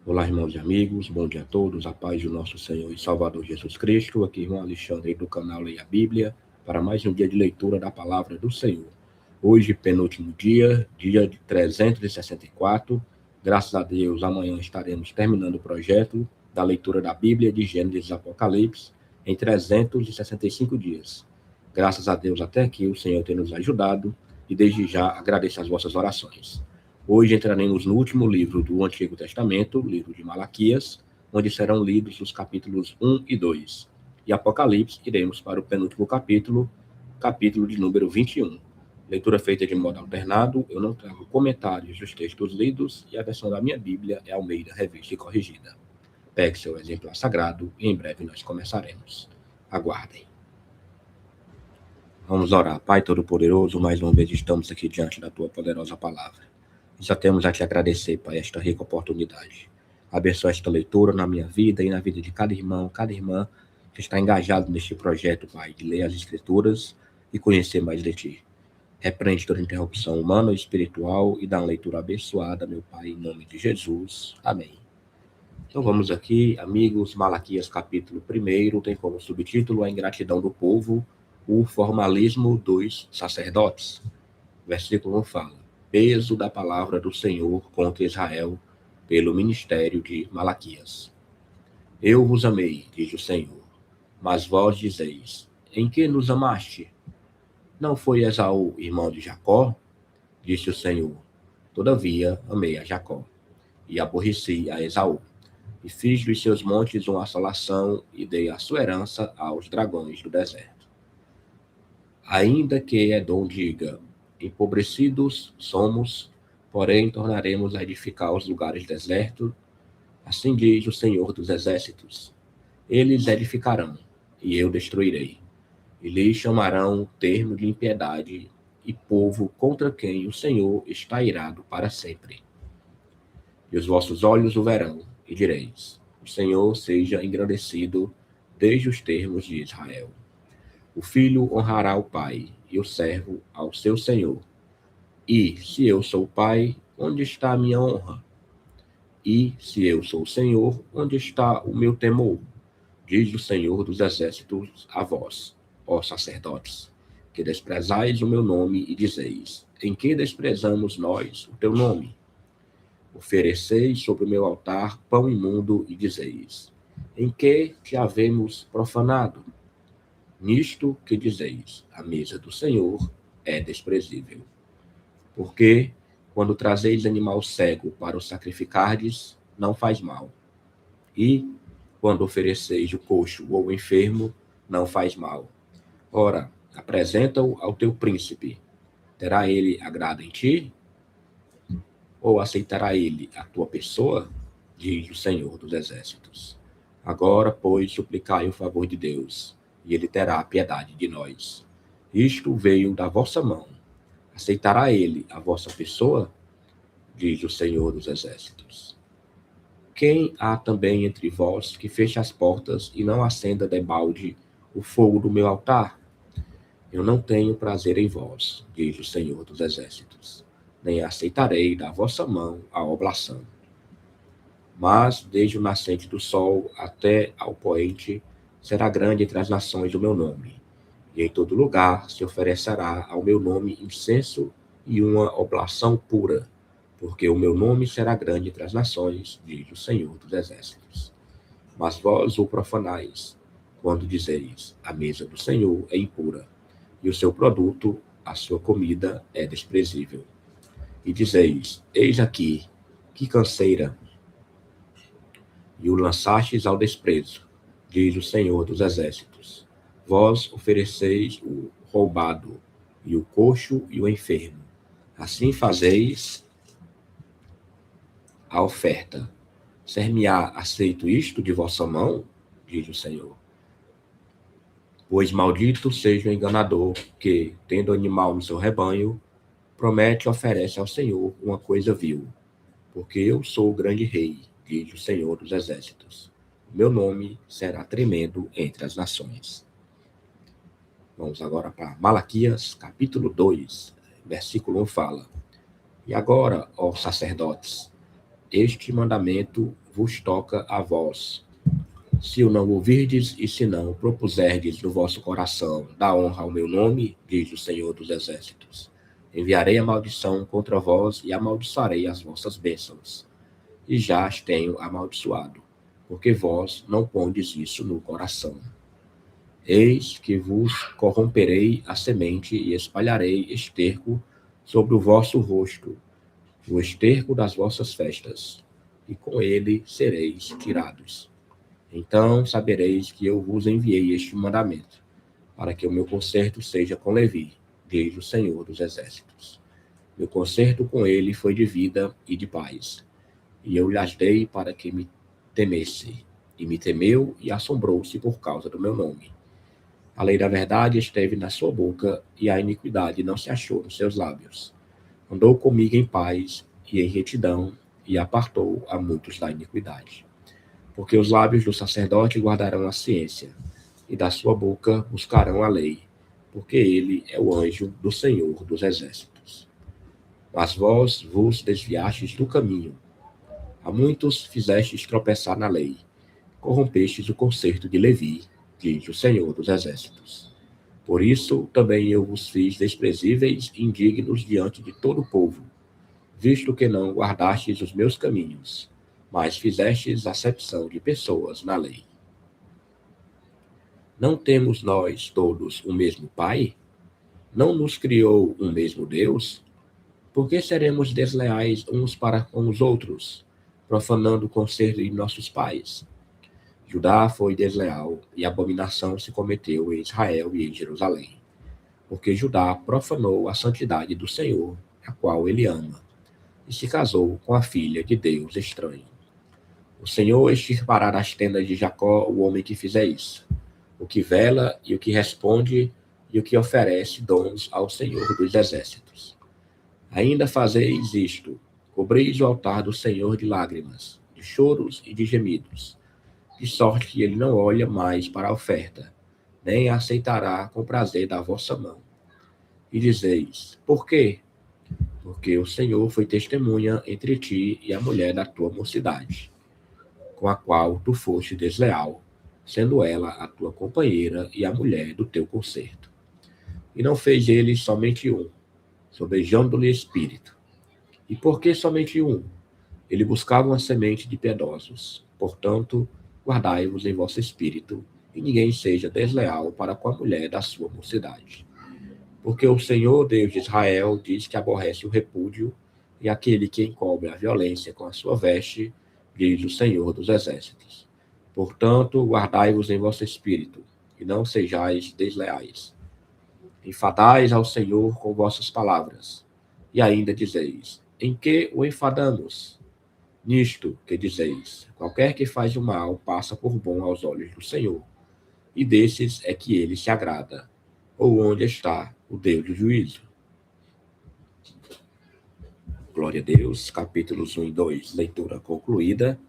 Olá, irmãos e amigos, bom dia a todos, a paz do nosso Senhor e Salvador Jesus Cristo. Aqui, irmão Alexandre, do canal Leia a Bíblia, para mais um dia de leitura da Palavra do Senhor. Hoje, penúltimo dia de 364. Graças a Deus, amanhã estaremos terminando o projeto da leitura da Bíblia de Gênesis e Apocalipse em 365 dias. Graças a Deus, até aqui, o Senhor tem nos ajudado e desde já agradeço as vossas orações. Hoje entraremos no último livro do Antigo Testamento, o livro de Malaquias, onde serão lidos os capítulos 1 e 2. E Apocalipse, iremos para o penúltimo capítulo, capítulo de número 21. Leitura feita de modo alternado, eu não trago comentários dos textos lidos e a versão da minha Bíblia é Almeida, revista e corrigida. Pegue seu exemplar sagrado e em breve nós começaremos. Aguardem. Vamos orar. Pai Todo-Poderoso, mais uma vez estamos aqui diante da Tua poderosa palavra. Só temos a te agradecer, Pai, esta rica oportunidade. Abençoa esta leitura na minha vida e na vida de cada irmão, cada irmã que está engajado neste projeto, Pai, de ler as Escrituras e conhecer mais de Ti. Repreende toda interrupção humana e espiritual e dá uma leitura abençoada, meu Pai, em nome de Jesus. Amém. Então vamos aqui, amigos, Malaquias capítulo 1, tem como subtítulo a ingratidão do povo, o formalismo dos sacerdotes. Versículo 1 fala: peso da palavra do Senhor contra Israel pelo ministério de Malaquias. Eu vos amei, diz o Senhor, mas vós dizeis: em que nos amaste? Não foi Esaú, irmão de Jacó? Disse o Senhor: todavia amei a Jacó, e aborreci a Esaú, e fiz dos seus montes uma assolação, e dei a sua herança aos dragões do deserto. Ainda que Edom diga: empobrecidos somos, porém tornaremos a edificar os lugares desertos. Assim diz o Senhor dos Exércitos: eles edificarão, e eu destruirei. E lhes chamarão termo de impiedade e povo contra quem o Senhor está irado para sempre. E os vossos olhos o verão, e direis: o Senhor seja engrandecido desde os termos de Israel. O filho honrará o pai, e o servo ao seu senhor. E, se eu sou o pai, onde está a minha honra? E, se eu sou o Senhor, onde está o meu temor? Diz o Senhor dos Exércitos a vós, ó sacerdotes, que desprezais o meu nome e dizeis: em que desprezamos nós o teu nome? Ofereceis sobre o meu altar pão imundo e dizeis: em que te havemos profanado? Nisto que dizeis: a mesa do Senhor é desprezível. Porque, quando trazeis animal cego para o sacrificardes, não faz mal. E, quando ofereceis o coxo ou o enfermo, não faz mal. Ora, apresenta-o ao teu príncipe. Terá ele agrado em ti? Ou aceitará ele a tua pessoa? Diz o Senhor dos Exércitos. Agora, pois, suplicai o favor de Deus, e ele terá piedade de nós. Isto veio da vossa mão. Aceitará ele a vossa pessoa? Diz o Senhor dos Exércitos. Quem há também entre vós que feche as portas e não acenda debalde o fogo do meu altar? Eu não tenho prazer em vós, diz o Senhor dos Exércitos, nem aceitarei da vossa mão a oblação. Mas, desde o nascente do sol até ao poente, será grande entre as nações o meu nome, e em todo lugar se oferecerá ao meu nome incenso e uma oblação pura, porque o meu nome será grande entre as nações, diz o Senhor dos Exércitos. Mas vós o profanais, quando dizeis: a mesa do Senhor é impura, e o seu produto, a sua comida, é desprezível. E dizeis: eis aqui, que canseira, e o lançastes ao desprezo, diz o Senhor dos Exércitos. Vós ofereceis o roubado, e o coxo e o enfermo. Assim fazeis a oferta. Ser-me-á aceito isto de vossa mão? Diz o Senhor. Pois maldito seja o enganador que, tendo animal no seu rebanho, promete e oferece ao Senhor uma coisa vil. Porque eu sou o grande rei, diz o Senhor dos Exércitos. O meu nome será tremendo entre as nações. Vamos agora para Malaquias, capítulo 2, versículo 1 fala: e agora, ó sacerdotes, este mandamento vos toca a vós. Se o não ouvirdes e se não propuserdes no vosso coração dar honra ao meu nome, diz o Senhor dos Exércitos, enviarei a maldição contra vós e amaldiçoarei as vossas bênçãos. E já as tenho amaldiçoado, porque vós não pondes isso no coração. Eis que vos corromperei a semente e espalharei esterco sobre o vosso rosto, o esterco das vossas festas, e com ele sereis tirados. Então sabereis que eu vos enviei este mandamento, para que o meu concerto seja com Levi, diz o Senhor dos Exércitos. Meu concerto com ele foi de vida e de paz, e eu lhes dei para que me temesse, e me temeu e assombrou-se por causa do meu nome. A lei da verdade esteve na sua boca, e a iniquidade não se achou nos seus lábios. Andou comigo em paz e em retidão, e apartou a muitos da iniquidade. Porque os lábios do sacerdote guardarão a ciência, e da sua boca buscarão a lei, porque ele é o anjo do Senhor dos Exércitos. Mas vós vos desviastes do caminho. A muitos fizestes tropeçar na lei, corrompestes o concerto de Levi, diz o Senhor dos Exércitos. Por isso também eu vos fiz desprezíveis e indignos diante de todo o povo, visto que não guardastes os meus caminhos, mas fizestes acepção de pessoas na lei. Não temos nós todos o mesmo Pai? Não nos criou um mesmo Deus? Por que seremos desleais uns para com os outros, profanando o concerto de nossos pais? Judá foi desleal, e abominação se cometeu em Israel e em Jerusalém, porque Judá profanou a santidade do Senhor, a qual ele ama, e se casou com a filha de Deus estranho. O Senhor extirpará das tendas de Jacó o homem que fizer isso, o que vela e o que responde e o que oferece dons ao Senhor dos Exércitos. Ainda fazeis isto, cobreis o altar do Senhor de lágrimas, de choros e de gemidos, de sorte que ele não olha mais para a oferta, nem a aceitará com prazer da vossa mão. E dizeis, por quê? Porque o Senhor foi testemunha entre ti e a mulher da tua mocidade, com a qual tu foste desleal, sendo ela a tua companheira e a mulher do teu concerto. E não fez ele somente um, sobejando-lhe espírito. E por que somente um? Ele buscava uma semente de piedosos. Portanto, guardai-vos em vosso espírito, e ninguém seja desleal para com a mulher da sua mocidade. Porque o Senhor, Deus de Israel, diz que aborrece o repúdio, e aquele que encobre a violência com a sua veste, diz o Senhor dos Exércitos. Portanto, guardai-vos em vosso espírito, e não sejais desleais. Enfadais ao Senhor com vossas palavras, e ainda dizeis, em que o enfadamos? Nisto que dizeis, qualquer que faz o mal passa por bom aos olhos do Senhor, e desses é que ele se agrada, ou onde está o Deus do juízo. Glória a Deus, capítulos 1 e 2, leitura concluída.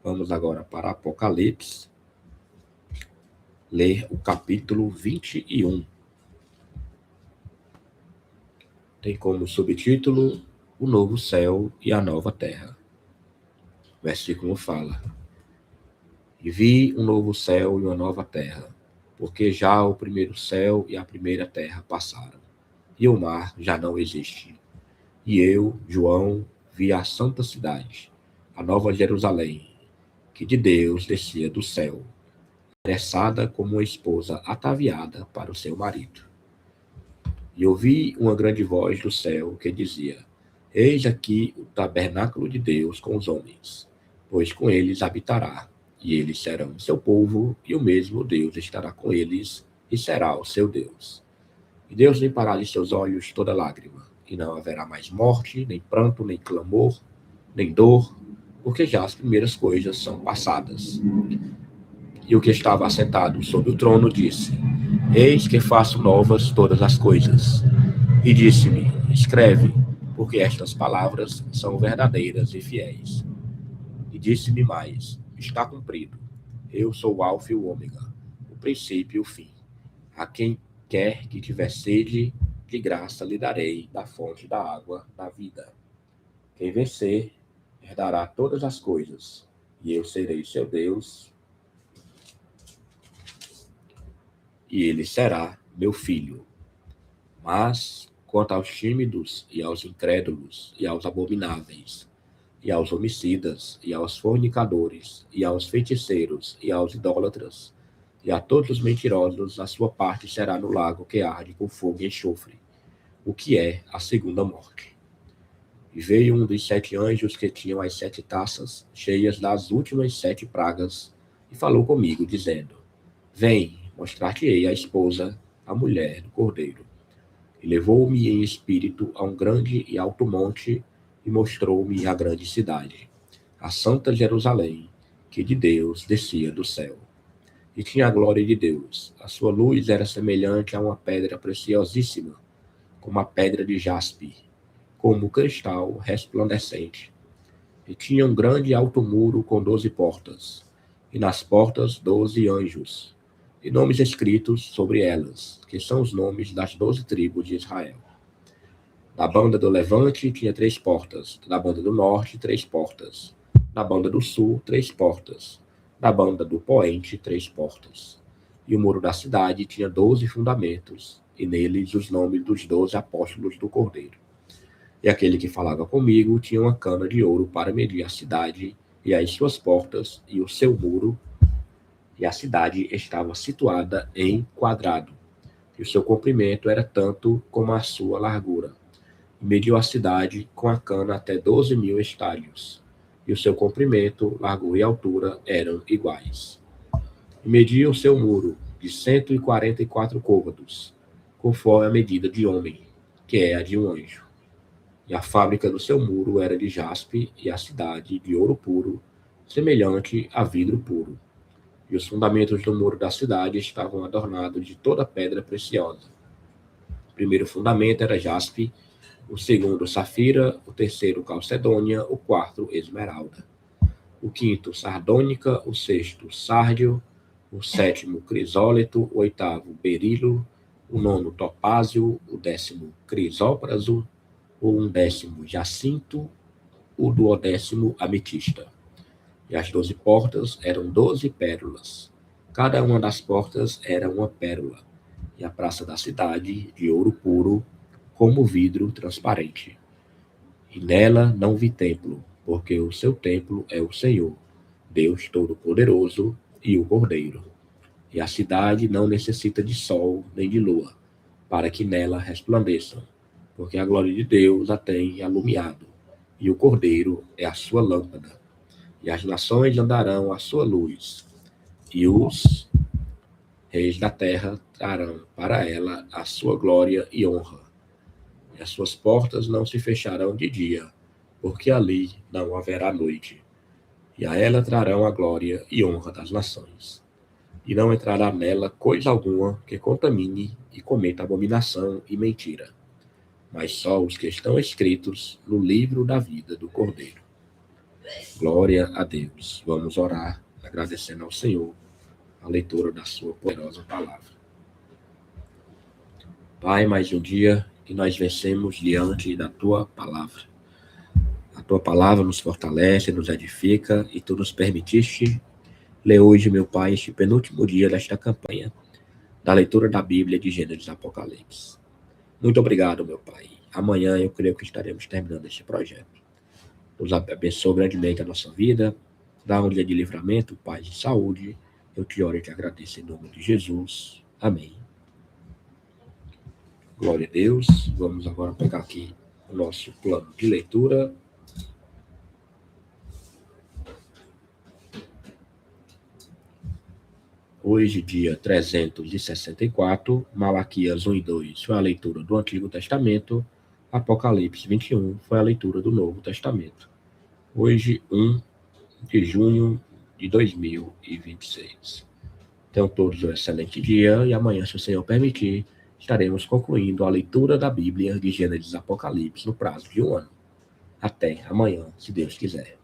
Vamos agora para Apocalipse, ler o capítulo 21. Tem como subtítulo o novo céu e a nova terra. O versículo fala, e vi um novo céu e uma nova terra, porque já o primeiro céu e a primeira terra passaram, e o mar já não existe. E eu, João, vi a santa cidade, a nova Jerusalém, que de Deus descia do céu, adereçada como uma esposa ataviada para o seu marido. E ouvi uma grande voz do céu que dizia, eis aqui o tabernáculo de Deus com os homens, pois com eles habitará, e eles serão seu povo, e o mesmo Deus estará com eles, e será o seu Deus. E Deus limpará de seus olhos toda lágrima, e não haverá mais morte, nem pranto, nem clamor, nem dor, porque já as primeiras coisas são passadas. E o que estava assentado sobre o trono disse, eis que faço novas todas as coisas. E disse-me, escreve, porque estas palavras são verdadeiras e fiéis. E disse-me mais, está cumprido. Eu sou o Alfa e o Ômega, o princípio e o fim. A quem quer que tiver sede, de graça lhe darei da fonte da água da vida. Quem vencer, herdará todas as coisas, e eu serei seu Deus, e ele será meu filho. Mas, quanto aos tímidos, e aos incrédulos, e aos abomináveis, e aos homicidas, e aos fornicadores, e aos feiticeiros, e aos idólatras, e a todos os mentirosos, a sua parte será no lago que arde com fogo e enxofre, o que é a segunda morte. E veio um dos 7 anjos que tinham as 7 taças, cheias das últimas 7 pragas, e falou comigo, dizendo: Vem, mostrar-te-ei a esposa, a mulher do Cordeiro. E levou-me em espírito a um grande e alto monte, e mostrou-me a grande cidade, a santa Jerusalém, que de Deus descia do céu. E tinha a glória de Deus. A sua luz era semelhante a uma pedra preciosíssima, como a pedra de jaspe, como cristal resplandecente. E tinha um grande e alto muro com 12 portas, e nas portas 12 anjos, e nomes escritos sobre elas, que são os nomes das 12 tribos de Israel. Na banda do levante tinha 3 portas, na banda do norte 3 portas, na banda do sul 3 portas, na banda do poente 3 portas. E o muro da cidade tinha 12 fundamentos, e neles os nomes dos 12 apóstolos do Cordeiro. E aquele que falava comigo tinha uma cana de ouro para medir a cidade, e as suas portas, e o seu muro, e a cidade estava situada em quadrado, e o seu comprimento era tanto como a sua largura. E mediu a cidade com a cana até 12.000 estádios, e o seu comprimento, largura e altura eram iguais. E mediu o seu muro de 144 côvados, conforme a medida de homem, que é a de um anjo. E a fábrica do seu muro era de jaspe, e a cidade de ouro puro, semelhante a vidro puro. E os fundamentos do muro da cidade estavam adornados de toda pedra preciosa. O primeiro fundamento era jaspe, o segundo safira, o terceiro calcedônia, o quarto esmeralda, o quinto sardônica, o sexto sárdio, o sétimo crisólito, o oitavo berilo, o nono topázio, o 10º crisópraso, o 11º jacinto, o 12º ametista. E as 12 portas eram 12 pérolas. Cada uma das portas era uma pérola. E a praça da cidade, de ouro puro, como vidro transparente. E nela não vi templo, porque o seu templo é o Senhor, Deus Todo-Poderoso e o Cordeiro. E a cidade não necessita de sol nem de lua, para que nela resplandeçam, porque a glória de Deus a tem alumiado, e o Cordeiro é a sua lâmpada. E as nações andarão à sua luz, e os reis da terra trarão para ela a sua glória e honra. E as suas portas não se fecharão de dia, porque ali não haverá noite. E a ela trarão a glória e honra das nações. E não entrará nela coisa alguma que contamine e cometa abominação e mentira, mas só os que estão escritos no livro da vida do Cordeiro. Glória a Deus. Vamos orar, agradecendo ao Senhor a leitura da sua poderosa palavra. Pai, mais um dia que nós vencemos diante da tua palavra. A tua palavra nos fortalece, nos edifica, e tu nos permitiste ler hoje, meu Pai, este penúltimo dia desta campanha da leitura da Bíblia de Gênesis e Apocalipse. Muito obrigado, meu Pai. Amanhã eu creio que estaremos terminando este projeto. Nos abençoe grandemente a nossa vida, dá um dia de livramento, paz e saúde. Eu te oro e te agradeço em nome de Jesus. Amém. Glória a Deus. Vamos agora pegar aqui o nosso plano de leitura. Hoje, dia 364, Malaquias 1 e 2 foi a leitura do Antigo Testamento, Apocalipse 21 foi a leitura do Novo Testamento. Hoje, 1 de junho de 2026. Tenham todos um excelente dia, e amanhã, se o Senhor permitir, estaremos concluindo a leitura da Bíblia de Gênesis e Apocalipse no prazo de 1 ano. Até amanhã, se Deus quiser.